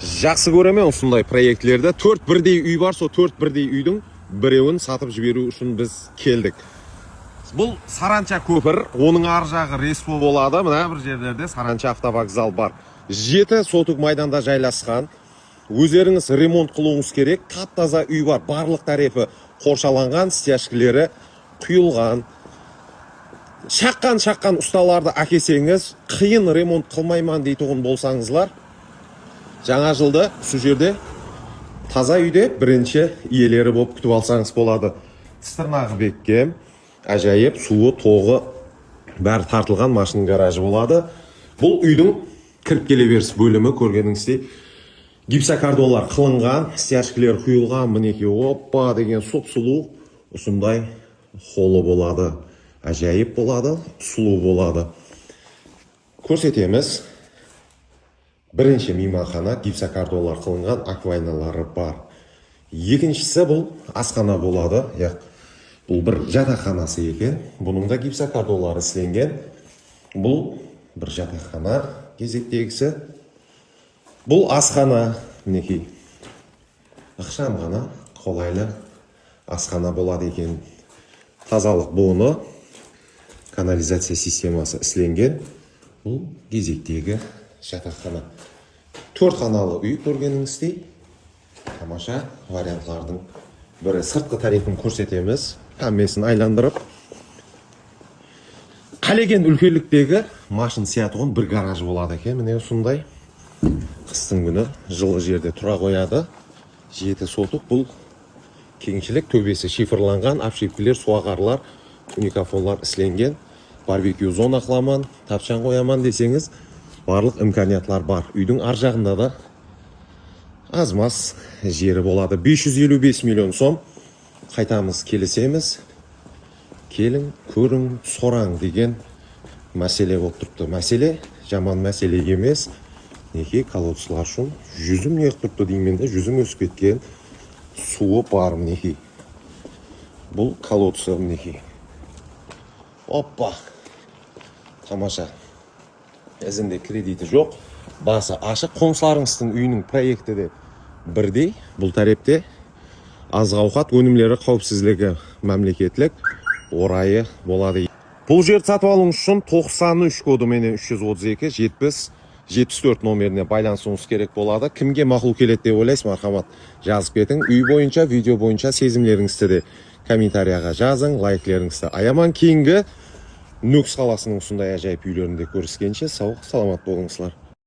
Жақсы көремен осындай проектлерді. 4 бірдей үй бар, со 4 бірдей үйдің біреуін сатып жіберу үшін біз келдік. Бұл Саранча көпір, оның ар жағы Респо болады. Мына бір жерлерде Саранча автовокзал бар. 7 сотық майданда жайласқан. Өздеріңіз ремонт қылуыңыз керек. Тап-таза үй бар. Барлық тарифі қоршаланған, стяжкілері құйылған. Шаққан ұсталарды әкесеңіз, қиын ремонт қылмайман дейтұғын болсаңызлар, жаңа жылды су жерде таза үйде бірінші иелері болып күтіп алсаңыз болады. Тыстырнағы бекке, әжайып, суы, тоғы бәрі тартылған машин гаражы болады. Бұл үйдің кіріп келе беріс бөлімі көргеніңіздей гипсокардолар қылынған, стяжкілер құйылған, мінеке оппа деген сұп-сұлу осындай холы болады. Әжайып болады, сұлу болады. Көрсетеміз. Бірінші мейманхана, гипсокардолар қылынған, аквайналары бар. Екіншісі бұл асхана болады. Бұл бір жатақханасы екен. Бұның да гипсокардолары сіленген. Бұл бір жатақхана кезектегісі. Бұл асхана, мінекей. Ықшам ғана қолайлы асхана болады екен. Тазалық буыны, канализация системасы сіленген. Бұл кезектегі жатақхана. 4 қаналы үй көргеніңіздей. Тамаша вариантлардың бірі. Сыртқы тарихын көрсетеміз. Камесын айландырып. Қалеген үлкеліктегі машин сиятығын бір гараж болады екен. Міне осындай. Қыстың күні жылы жерде тұра қояды. 7 сотық. Бұл кеңшілік, төбесі шифрланған, апшипкілер, суағарлар, уникафонлар ісленген. Барбекю зона қыламан, тапшан қояман десеңіз, барлық имканиятлар бар. Үйдің ар жағында да аз-маз жері болады. 555 миллион сом. Қайтамыз, келісеміз. Келің, көрің, сораң деген мәселе болып тұрыпты. Мәселе жаман мәселе емес. Неке колодцылар үшін жүзім неғып тұрыпты дейменде, жүзім өсіп кеткен. Суы бар мінекей. Бұл колодцы мінекей. Оппа. Тамаша. Әзінде кредиті жоқ. Басы ашық. Қоншыларыңыздың үйінің проекті де бірдей. Бұл тарепте азық ауқат өнімлері қауіпсізлігі мемлекетлік орайы болады. Бұл жерді сатып алуыңыз үшін 93 коды менен 332 70 74 номеріне байланысуыңыз керек болады. Кімге мақұл келеді деп ойлайсыз, мархамат жазып кетің. Үй бойынша, видео бойынша сезімлеріңізді де комментарияға жазың, лайклеріңізді аяман. Кейінгі Нүкс қаласының осындай әжайып үйлерінде көріскенше сау, саламат болыңызлар.